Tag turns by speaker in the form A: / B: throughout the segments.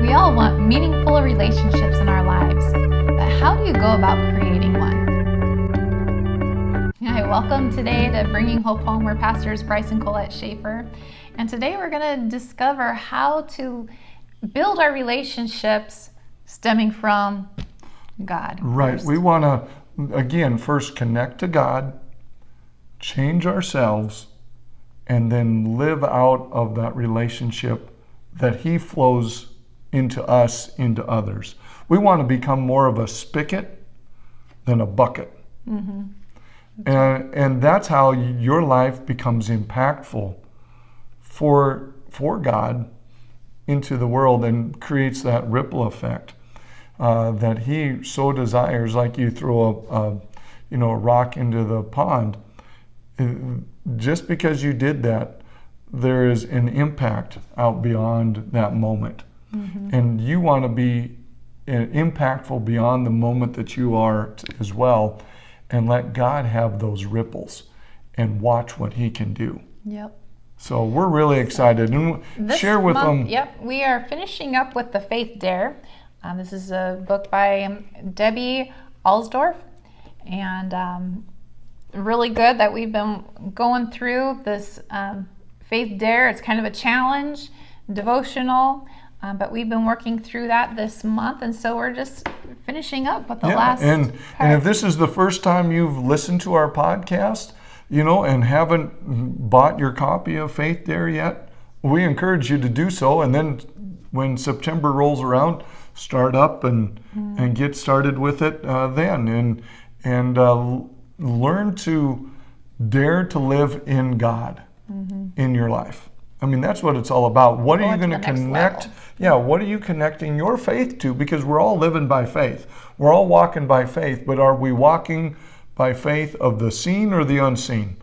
A: We all want meaningful relationships in our lives, but how do you go about creating one? Hi, welcome today to Bringing Hope Home. We're pastors Bryce and Colette Schaefer, and today we're going to discover how to build our relationships stemming from God.
B: Right.
A: First.
B: We want to, again, first connect to God, change ourselves, and then live out of that relationship that He flows into us, into others. We want to become more of a spigot than a bucket.
A: Mm-hmm.
B: And that's how your life becomes impactful for God into the world and creates that ripple effect that He so desires. Like you throw a rock into the pond. Just because you did that, there is an impact out beyond that moment. Mm-hmm. And you want to be impactful beyond the moment that you are as well, and let God have those ripples and watch what He can do.
A: Yep.
B: So we're really excited. And share with them.
A: Yep, we are finishing up with the Faith Dare. This is a book by Debbie Alsdorf, and really good that we've been going through this Faith Dare. It's kind of a challenge, devotional, but we've been working through that this month, and so we're just finishing up with the last
B: and if this is the first time you've listened to our podcast, and haven't bought your copy of Faith Dare yet, we encourage you to do so. And then when September rolls around, start up and get started with it then. And learn to dare to live in God in your life. I mean, that's what it's all about. What are you going to connect? Yeah, what are you connecting your faith to? Because we're all living by faith. We're all walking by faith, but are we walking by faith of the seen or the unseen?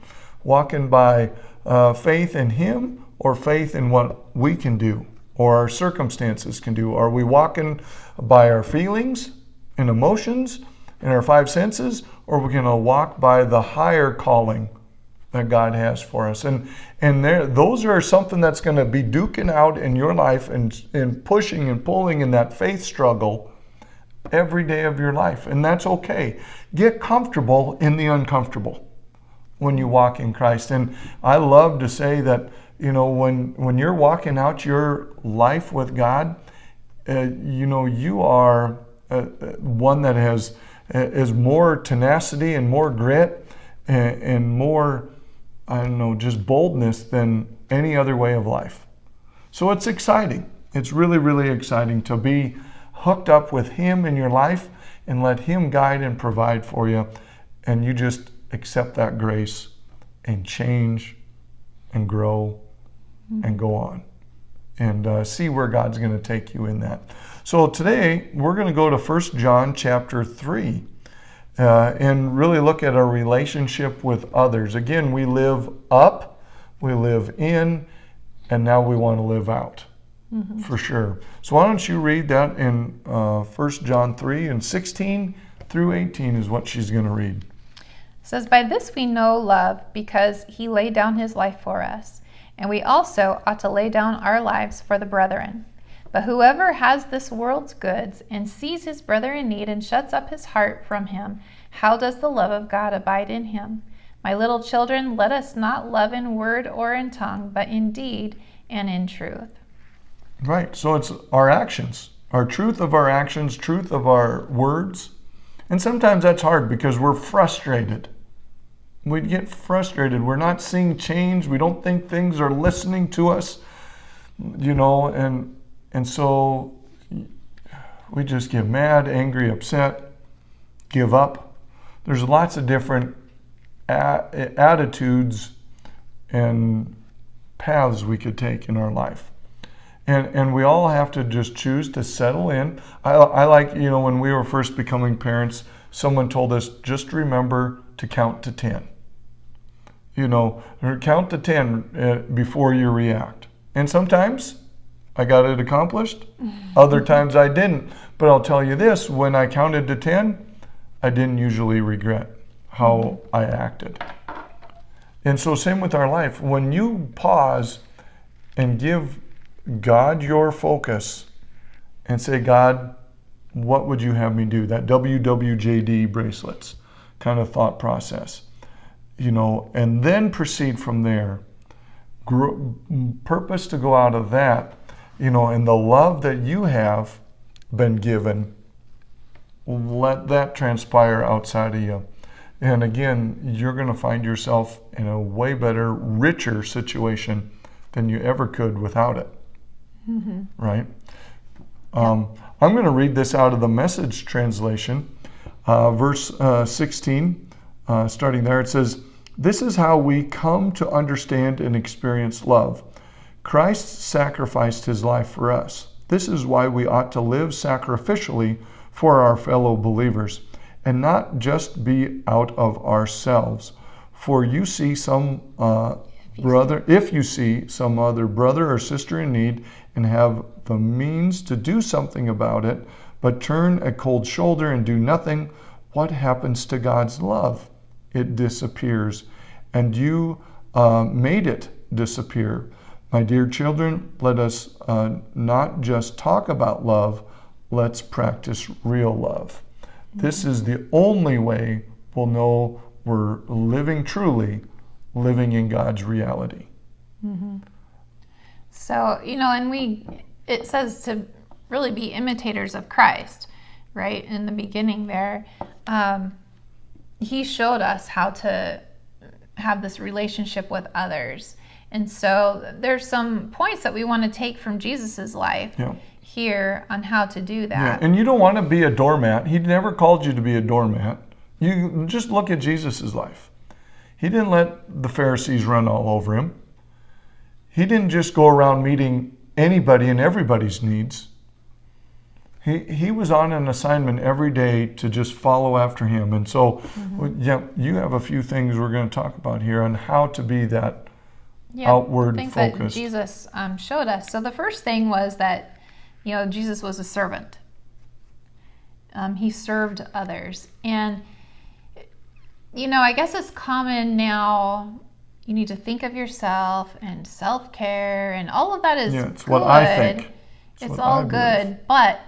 B: Walking by faith in Him or faith in what we can do or our circumstances can do? Are we walking by our feelings and emotions and our five senses, or are we going to walk by the higher calling that God has for us? And those are something that's going to be duking out in your life and pushing and pulling in that faith struggle every day of your life. And that's okay. Get comfortable in the uncomfortable when you walk in Christ. And I love to say that, when you're walking out your life with God, you are one that has more tenacity and more grit and more, just boldness than any other way of life. So it's exciting. It's really, really exciting to be hooked up with Him in your life and let Him guide and provide for you. And you just accept that grace and change and grow and go on and see where God's going to take you in that. So today we're going to go to 1 John chapter 3 and really look at our relationship with others. Again, we live up, we live in, and now we want to live out for sure. So why don't you read that in 1 John 3 and 16 through 18 is what she's going to read.
A: It says, "By this we know love, because He laid down His life for us, and we also ought to lay down our lives for the brethren. But whoever has this world's goods and sees his brother in need and shuts up his heart from him, how does the love of God abide in him? My little children, let us not love in word or in tongue, but in deed and in truth."
B: Right. So it's our actions, our truth of our actions, truth of our words. And sometimes that's hard because we're frustrated. We get frustrated. We're not seeing change. We don't think things are listening to us, and so we just get mad, angry, upset, give up. There's lots of different attitudes and paths we could take in our life. And we all have to just choose to settle in. I like, when we were first becoming parents, someone told us, just remember to count to 10. Count to 10 before you react. And sometimes I got it accomplished. Other times I didn't. But I'll tell you this, when I counted to 10, I didn't usually regret how I acted. And so same with our life. When you pause and give God your focus and say, God, what would you have me do? That WWJD bracelets kind of thought process, and then proceed from there. Purpose to go out of that, and the love that you have been given, let that transpire outside of you. And again, you're going to find yourself in a way better, richer situation than you ever could without it. Mm-hmm. Right? Yeah. I'm going to read this out of the Message translation, verse 16, starting there. It says, "This is how we come to understand and experience love. Christ sacrificed his life for us. This is why we ought to live sacrificially for our fellow believers, and not just be out of ourselves. For you see if you see some other brother or sister in need and have the means to do something about it, but turn a cold shoulder and do nothing, what happens to God's love? It disappears, and you made it disappear. My dear children, let us not just talk about love, let's practice real love. This is the only way we'll know we're living living in God's reality."
A: Mm-hmm. So, and it says to really be imitators of Christ, right? In the beginning there, he showed us how to have this relationship with others. And so there's some points that we want to take from Jesus's life here on how to do that.
B: Yeah. And you don't want to be a doormat. He never called you to be a doormat. You just look at Jesus's life. He didn't let the Pharisees run all over him. He didn't just go around meeting anybody and everybody's needs. He was on an assignment every day to just follow after him. And so, you have a few things we're going to talk about here on how to be that outward
A: things
B: focused.
A: That Jesus showed us. So the first thing was that, Jesus was a servant. He served others. And, I guess it's common now, you need to think of yourself and self-care and all of that is
B: it's
A: good.
B: What I think.
A: It's all good, but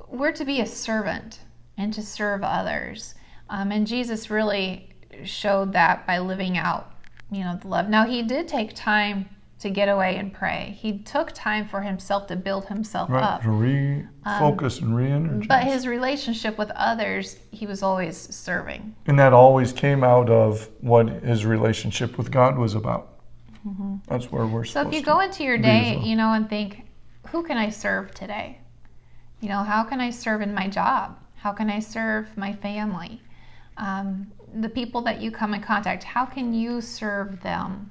A: we're to be a servant and to serve others. And Jesus really showed that by living out, the love. Now, he did take time to get away and pray. He took time for himself to build himself up.
B: To refocus and re-energize.
A: But his relationship with others, he was always serving.
B: And that always came out of what his relationship with God was about. Mm-hmm. That's where we're supposed to be.
A: So if you go into your day, and think, who can I serve today? How can I serve in my job? How can I serve my family? The people that you come in contact, how can you serve them?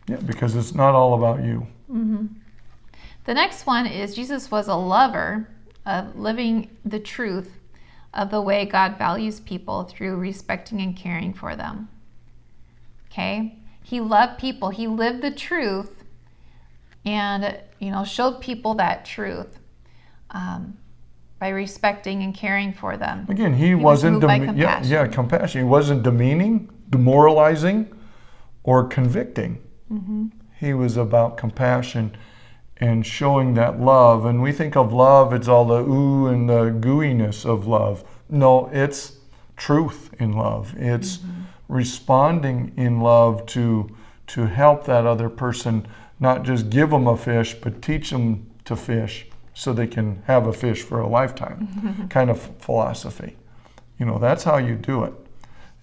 B: Yeah, because it's not all about you.
A: Mm-hmm. The next one is Jesus was a lover of living the truth of the way God values people through respecting and caring for them. Okay? He loved people. He lived the truth and, showed people that truth. By respecting and caring for them.
B: Again, he wasn't compassion. He wasn't demeaning, demoralizing, or convicting. Mm-hmm. He was about compassion and showing that love. And we think of love, it's all the ooh and the gooiness of love. No, it's truth in love. It's responding in love to help that other person, not just give them a fish, but teach them to fish, so they can have a fish for a lifetime kind of philosophy. That's how you do it.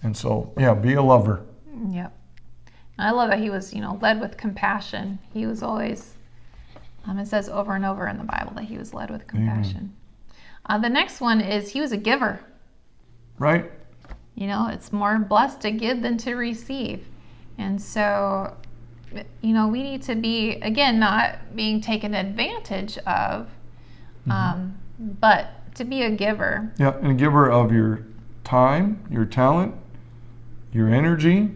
B: And so, be a lover.
A: Yep. I love that he was, led with compassion. He was always, it says over and over in the Bible that he was led with compassion. The next one is he was a giver.
B: Right.
A: It's more blessed to give than to receive. And so, we need to be, again, not being taken advantage of, but to be a giver.
B: Yeah, and a giver of your time, your talent, your energy,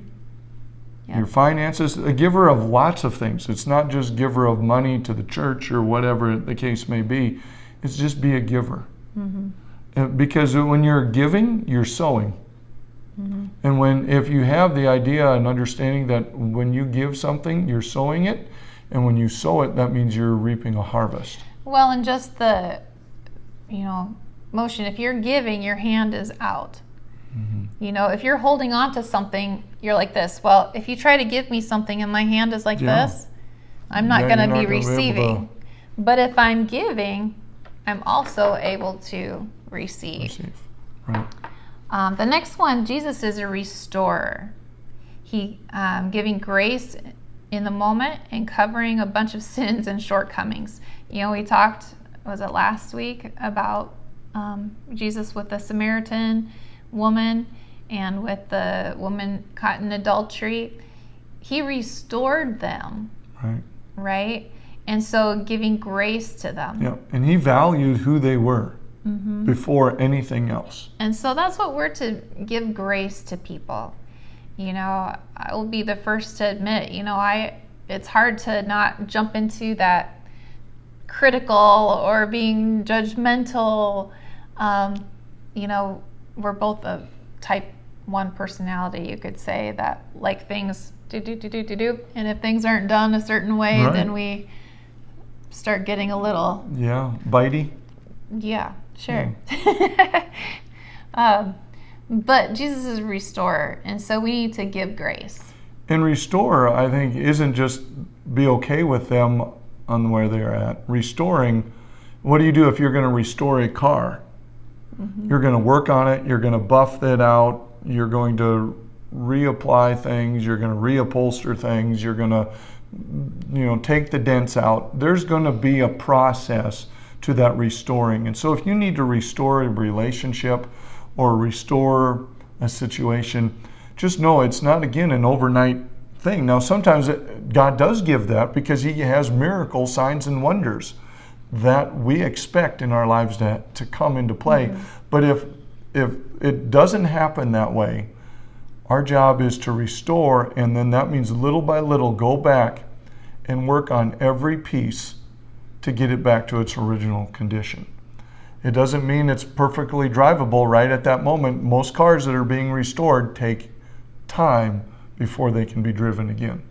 B: your finances, a giver of lots of things. It's not just giver of money to the church or whatever the case may be. It's just be a giver. Mm-hmm. Because when you're giving, you're sowing. Mm-hmm. And if you have the idea and understanding that when you give something, you're sowing it, and when you sow it, that means you're reaping a harvest.
A: Well, and just the, motion. If you're giving, your hand is out. If you're holding on to something, you're like this. Well, if you try to give me something and my hand is like this, I'm not going to be receiving. But if I'm giving, I'm also able to receive.
B: Right.
A: The next one, Jesus is a restorer. He giving grace in the moment and covering a bunch of sins and shortcomings. We talked, was it last week, about Jesus with the Samaritan woman and with the woman caught in adultery. He restored them. Right? And so giving grace to them.
B: Yeah, and he valued who they were before anything else.
A: And so that's what we're to give grace to people. I will be the first to admit, it's hard to not jump into that critical or being judgmental. We're both a type 1 personality, you could say, that like things do. And if things aren't done a certain way, then we start getting a little...
B: Yeah, bitey.
A: Yeah, sure. But Jesus is a restorer, and so we need to give grace.
B: And restore, I think, isn't just be okay with them on where they're at. Restoring, what do you do if you're going to restore a car? You're going to work on it, you're going to buff it out, you're going to reapply things, you're going to reupholster things, you're going to take the dents out. There's going to be a process to that restoring. And so if you need to restore a relationship or restore a situation, just know it's not, again, an overnight thing. Now, sometimes God does give that because he has miracle signs and wonders that we expect in our lives to come into play. But if it doesn't happen that way, our job is to restore, and then that means little by little go back and work on every piece to get it back to its original condition. It doesn't mean it's perfectly drivable right at that moment. Most cars that are being restored take time before they can be driven again.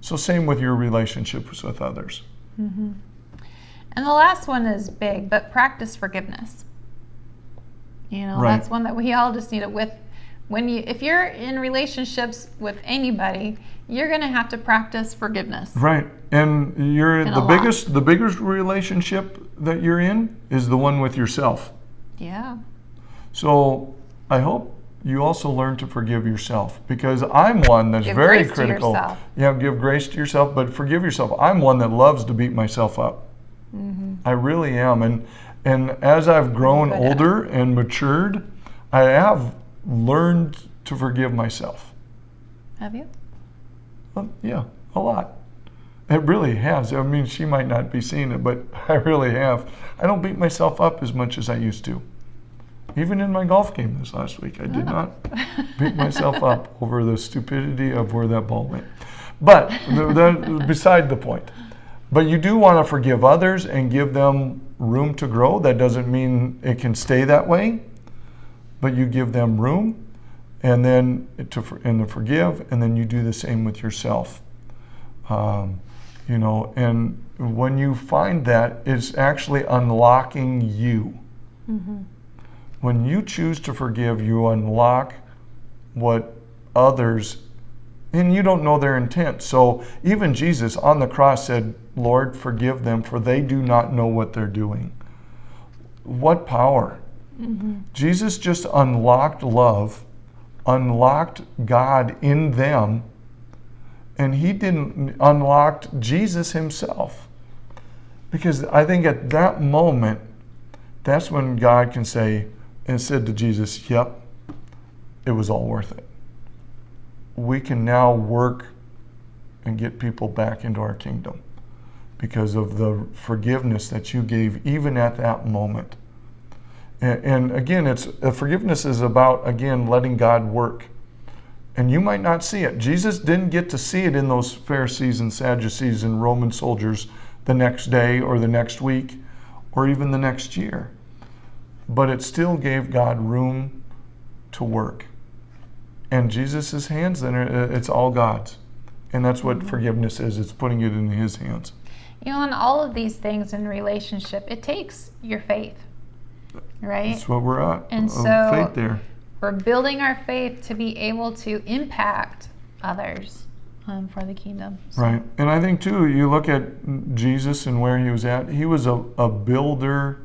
B: So same with your relationships with others.
A: And the last one is big, but practice forgiveness. That's one that we all just need it with. If you're in relationships with anybody, you're going to have to practice forgiveness.
B: Right. And the biggest relationship that you're in is the one with yourself.
A: Yeah.
B: So I hope you also learn to forgive yourself, because I'm one that's very critical. Yeah, give grace to yourself, but forgive yourself. I'm one that loves to beat myself up. I really am. And as I've grown older and matured, I have learned to forgive myself.
A: Have you?
B: Well, yeah, a lot. It really has. I mean, she might not be seeing it, but I really have. I don't beat myself up as much as I used to. Even in my golf game this last week, I did not beat myself up over the stupidity of where that ball went. But beside the point. But you do want to forgive others and give them room to grow. That doesn't mean it can stay that way, but you give them room, and then to forgive, and then you do the same with yourself. And when you find that, it's actually unlocking you. When you choose to forgive, you unlock what others, and you don't know their intent. So even Jesus on the cross said, "Lord, forgive them, for they do not know what they're doing." What power. Jesus just unlocked love, unlocked God in them, and he didn't unlocked Jesus himself. Because I think at that moment, that's when God can say, and said to Jesus, "Yep, it was all worth it." We can now work and get people back into our kingdom because of the forgiveness that you gave even at that moment. And again, forgiveness is about, again, letting God work. And you might not see it. Jesus didn't get to see it in those Pharisees and Sadducees and Roman soldiers the next day or the next week or even the next year. But it still gave God room to work. And Jesus' hands, then it's all God's. And that's what forgiveness is. It's putting it in his hands.
A: And all of these things in relationship, it takes your faith, right?
B: That's what we're at.
A: And so
B: faith there.
A: We're building our faith to be able to impact others for the kingdom. So.
B: Right. And I think, too, you look at Jesus and where he was at, he was a builder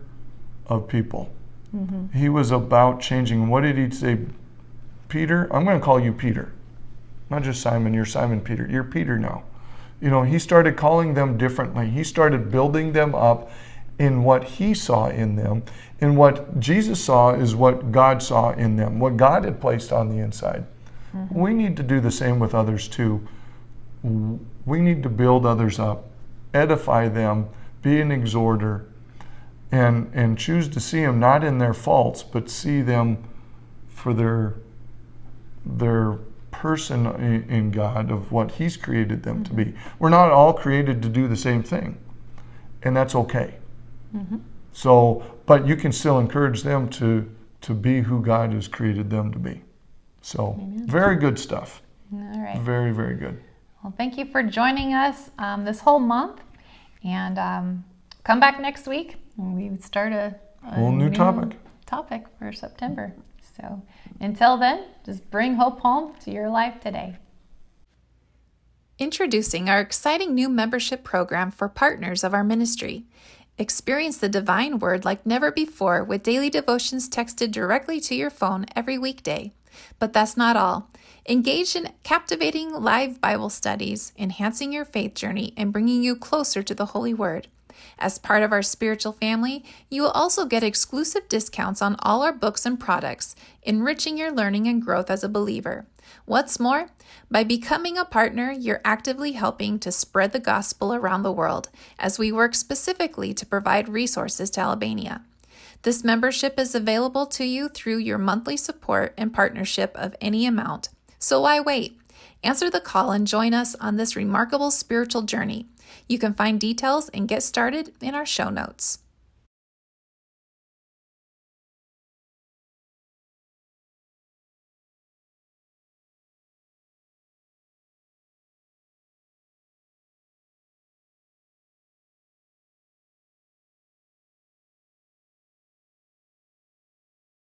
B: of people. Mm-hmm. He was about changing. What did he say? Peter, I'm going to call you Peter. Not just Simon, you're Simon Peter. You're Peter now. He started calling them differently. He started building them up in what he saw in them. And what Jesus saw is what God saw in them, what God had placed on the inside. Mm-hmm. We need to do the same with others too. We need to build others up, edify them, be an exhorter, and choose to see them not in their faults, but see them for their person in God of what he's created them to be. We're not all created to do the same thing, and that's okay. Mm-hmm. So, but you can still encourage them to be who God has created them to be. So, Amen. Very good stuff.
A: All right.
B: Very, very good.
A: Well, thank you for joining us this whole month, and come back next week when we start a
B: whole new
A: topic for September. So, until then, just bring hope home to your life today.
C: Introducing our exciting new membership program for partners of our ministry. Experience the divine word like never before with daily devotions texted directly to your phone every weekday. But that's not all. Engage in captivating live Bible studies, enhancing your faith journey and bringing you closer to the Holy Word. As part of our spiritual family, you will also get exclusive discounts on all our books and products, enriching your learning and growth as a believer. What's more, by becoming a partner, you're actively helping to spread the gospel around the world as we work specifically to provide resources to Albania. This membership is available to you through your monthly support and partnership of any amount. So why wait? Answer the call and join us on this remarkable spiritual journey. You can find details and get started in our show notes.